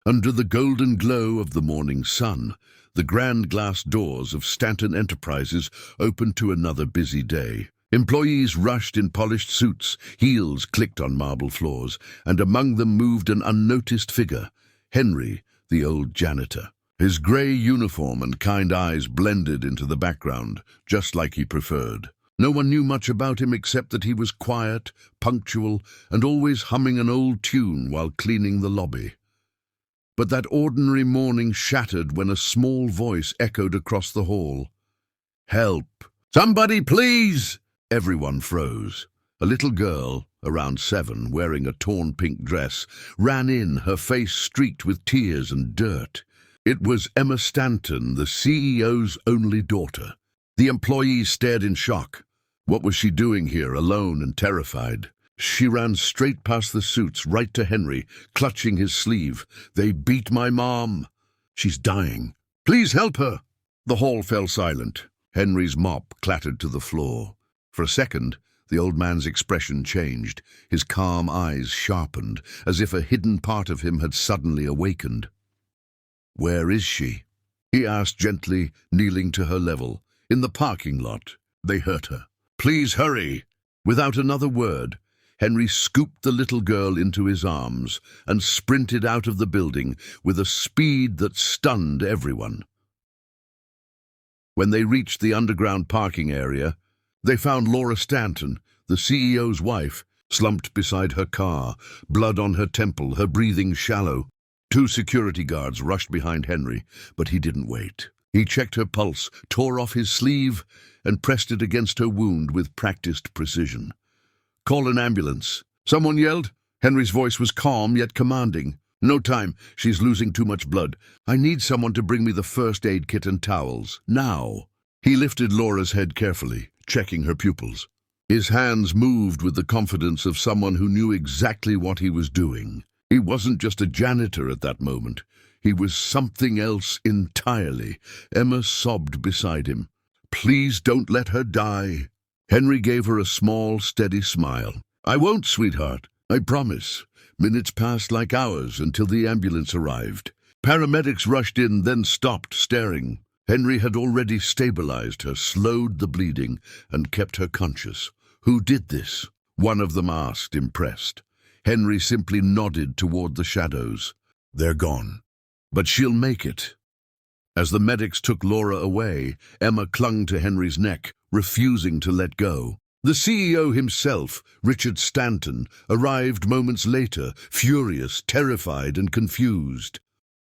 Under the golden glow of the morning sun, the grand glass doors of Stanton Enterprises opened to another busy day. Employees rushed in polished suits, heels clicked on marble floors, and among them moved an unnoticed figure, Henry, the old janitor. His grey uniform and kind eyes blended into the background, just like he preferred. No one knew much about him except that he was quiet, punctual, and always humming an old tune while cleaning the lobby. But that ordinary morning shattered when a small voice echoed across the hall. "Help! Somebody, please!" Everyone froze. A little girl, around 7, wearing a torn pink dress, ran in, her face streaked with tears and dirt. It was Emma Stanton, the CEO's only daughter. The employees stared in shock. What was she doing here, alone and terrified? She ran straight past the suits, right to Henry, clutching his sleeve. "They beat my mom. She's dying. Please help her." The hall fell silent. Henry's mop clattered to the floor. For a second, the old man's expression changed. His calm eyes sharpened, as if a hidden part of him had suddenly awakened. "Where is she?" he asked gently, kneeling to her level. "In the parking lot. They hurt her. Please hurry." Without another word, Henry scooped the little girl into his arms and sprinted out of the building with a speed that stunned everyone. When they reached the underground parking area, they found Laura Stanton, the CEO's wife, slumped beside her car, blood on her temple, her breathing shallow. 2 security guards rushed behind Henry, but he didn't wait. He checked her pulse, tore off his sleeve, and pressed it against her wound with practiced precision. "Call an ambulance," someone yelled. Henry's voice was calm yet commanding. "No time. She's losing too much blood. I need someone to bring me the first aid kit and towels. Now." He lifted Laura's head carefully, checking her pupils. His hands moved with the confidence of someone who knew exactly what he was doing. He wasn't just a janitor at that moment. He was something else entirely. Emma sobbed beside him. "Please don't let her die." Henry gave her a small, steady smile. "I won't, sweetheart. I promise." Minutes passed like hours until the ambulance arrived. Paramedics rushed in, then stopped, staring. Henry had already stabilized her, slowed the bleeding, and kept her conscious. "Who did this?" one of them asked, impressed. Henry simply nodded toward the shadows. "They're gone. But she'll make it." As the medics took Laura away, Emma clung to Henry's neck, refusing to let go. The CEO himself, Richard Stanton, arrived moments later, furious, terrified, and confused.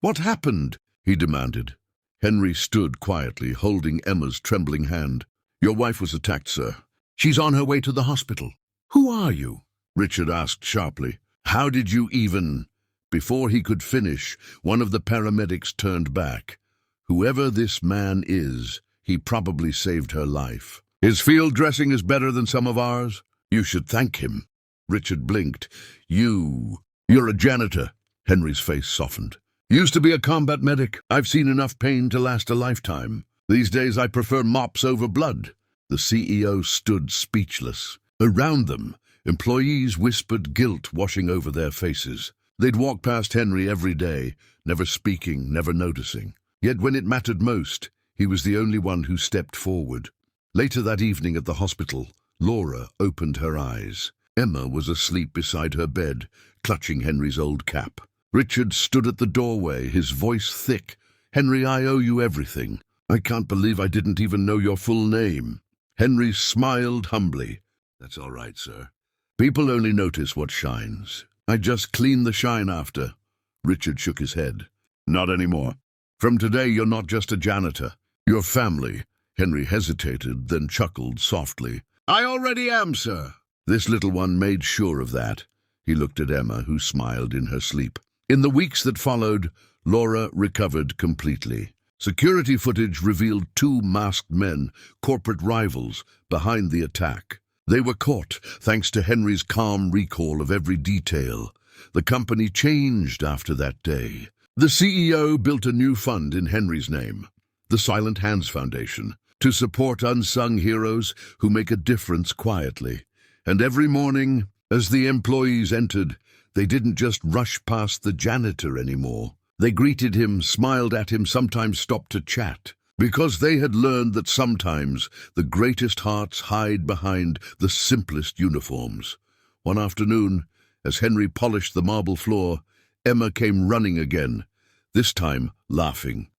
"What happened?" he demanded. Henry stood quietly, holding Emma's trembling hand. "Your wife was attacked, sir. She's on her way to the hospital." "Who are you?" Richard asked sharply. "How did you even—" Before he could finish, one of the paramedics turned back. "Whoever this man is, he probably saved her life. His field dressing is better than some of ours. You should thank him." Richard blinked. You're a janitor." Henry's face softened. "Used to be a combat medic. I've seen enough pain to last a lifetime. These days I prefer mops over blood." The CEO stood speechless. Around them, employees whispered guilt washing over their faces. They'd walk past Henry every day, never speaking, never noticing. Yet when it mattered most, he was the only one who stepped forward. Later that evening at the hospital, Laura opened her eyes. Emma was asleep beside her bed, clutching Henry's old cap. Richard stood at the doorway, his voice thick. "Henry, I owe you everything. I can't believe I didn't even know your full name." Henry smiled humbly. "That's all right, sir. People only notice what shines. I just clean the shine after." Richard shook his head. "Not anymore. From today, you're not just a janitor. You're family." Henry hesitated, then chuckled softly. "I already am, sir." This little one made sure of that. He looked at Emma, who smiled in her sleep. In the weeks that followed, Laura recovered completely. Security footage revealed 2 masked men, corporate rivals, behind the attack. They were caught, thanks to Henry's calm recall of every detail. The company changed after that day. The CEO built a new fund in Henry's name, the Silent Hands Foundation, to support unsung heroes who make a difference quietly. And every morning, as the employees entered, they didn't just rush past the janitor anymore. They greeted him, smiled at him, sometimes stopped to chat, because they had learned that sometimes the greatest hearts hide behind the simplest uniforms. One afternoon, as Henry polished the marble floor, Emma came running again, this time laughing.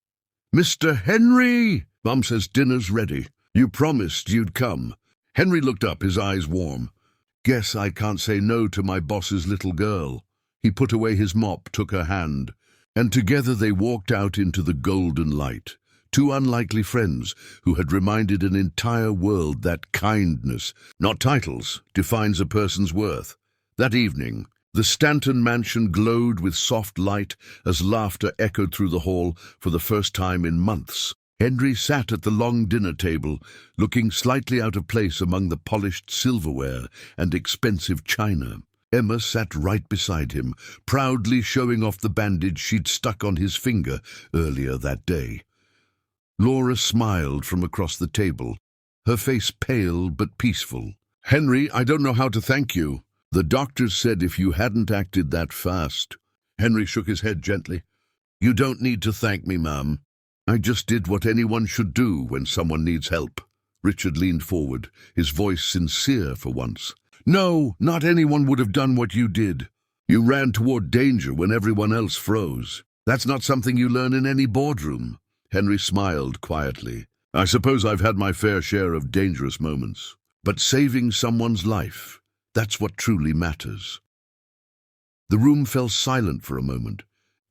"Mr. Henry!" "Mum says dinner's ready. You promised you'd come." Henry looked up, his eyes warm. "Guess I can't say no to my boss's little girl." He put away his mop, took her hand, and together they walked out into the golden light. Two unlikely friends who had reminded an entire world that kindness, not titles, defines a person's worth. That evening, the Stanton mansion glowed with soft light as laughter echoed through the hall for the first time in months. Henry sat at the long dinner table, looking slightly out of place among the polished silverware and expensive china. Emma sat right beside him, proudly showing off the bandage she'd stuck on his finger earlier that day. Laura smiled from across the table, her face pale but peaceful. "Henry, I don't know how to thank you. The doctors said if you hadn't acted that fast." Henry shook his head gently. "You don't need to thank me, ma'am. I just did what anyone should do when someone needs help." Richard leaned forward, his voice sincere for once. "No, not anyone would have done what you did. You ran toward danger when everyone else froze. That's not something you learn in any boardroom." Henry smiled quietly. "I suppose I've had my fair share of dangerous moments. But saving someone's life, that's what truly matters." The room fell silent for a moment,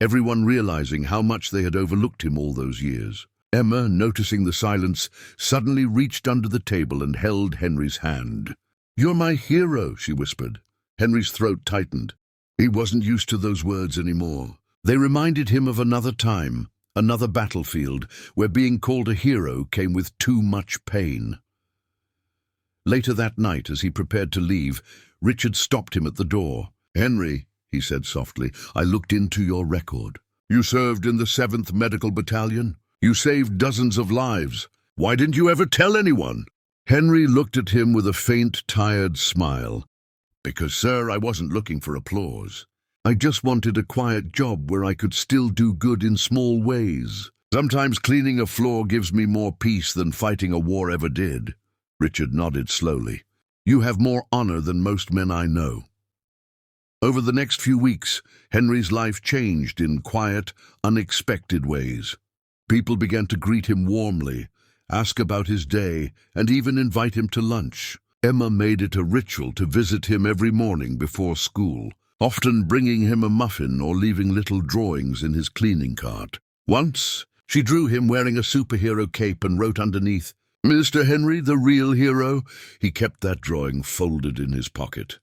everyone realizing how much they had overlooked him all those years. Emma, noticing the silence, suddenly reached under the table and held Henry's hand. "You're my hero," she whispered. Henry's throat tightened. He wasn't used to those words anymore. They reminded him of another time, another battlefield, where being called a hero came with too much pain. Later that night, as he prepared to leave, Richard stopped him at the door. "Henry," he said softly, "I looked into your record. You served in the 7th Medical Battalion. You saved dozens of lives. Why didn't you ever tell anyone?" Henry looked at him with a faint, tired smile. "Because, sir, I wasn't looking for applause. I just wanted a quiet job where I could still do good in small ways. Sometimes cleaning a floor gives me more peace than fighting a war ever did." Richard nodded slowly. "You have more honor than most men I know." Over the next few weeks, Henry's life changed in quiet, unexpected ways. People began to greet him warmly, ask about his day, and even invite him to lunch. Emma made it a ritual to visit him every morning before school, often bringing him a muffin or leaving little drawings in his cleaning cart. Once, she drew him wearing a superhero cape and wrote underneath, "Mr. Henry, the real hero." He kept that drawing folded in his pocket.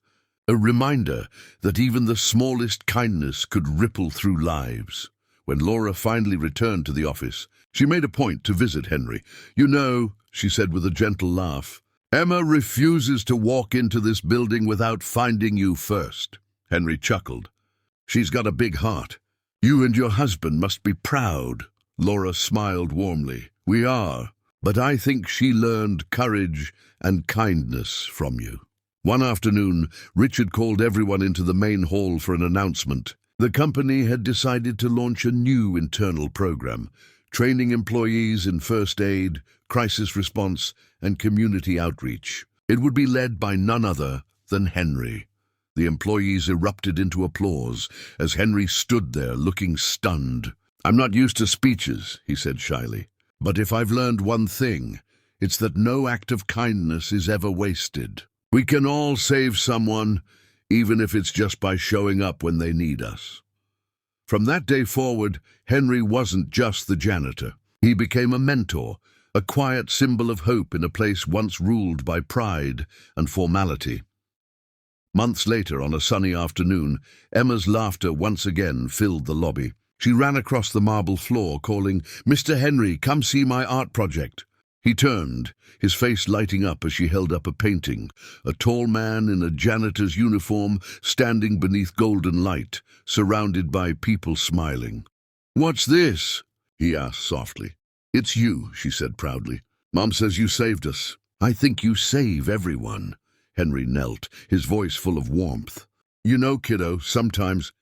A reminder that even the smallest kindness could ripple through lives. When Laura finally returned to the office, she made a point to visit Henry. "You know," she said with a gentle laugh, "Emma refuses to walk into this building without finding you first." Henry chuckled. "She's got a big heart. You and your husband must be proud." Laura smiled warmly. "We are, but I think she learned courage and kindness from you." One afternoon, Richard called everyone into the main hall for an announcement. The company had decided to launch a new internal program, training employees in first aid, crisis response, and community outreach. It would be led by none other than Henry. The employees erupted into applause as Henry stood there looking stunned. "I'm not used to speeches," he said shyly, "but if I've learned one thing, it's that no act of kindness is ever wasted. We can all save someone, even if it's just by showing up when they need us." From that day forward, Henry wasn't just the janitor. He became a mentor, a quiet symbol of hope in a place once ruled by pride and formality. Months later, on a sunny afternoon, Emma's laughter once again filled the lobby. She ran across the marble floor, calling, "Mr. Henry, come see my art project." He turned, his face lighting up as she held up a painting, a tall man in a janitor's uniform standing beneath golden light, surrounded by people smiling. "What's this?" he asked softly. "It's you," she said proudly. "Mom says you saved us." "I think you save everyone." Henry knelt, his voice full of warmth. "You know, kiddo, sometimes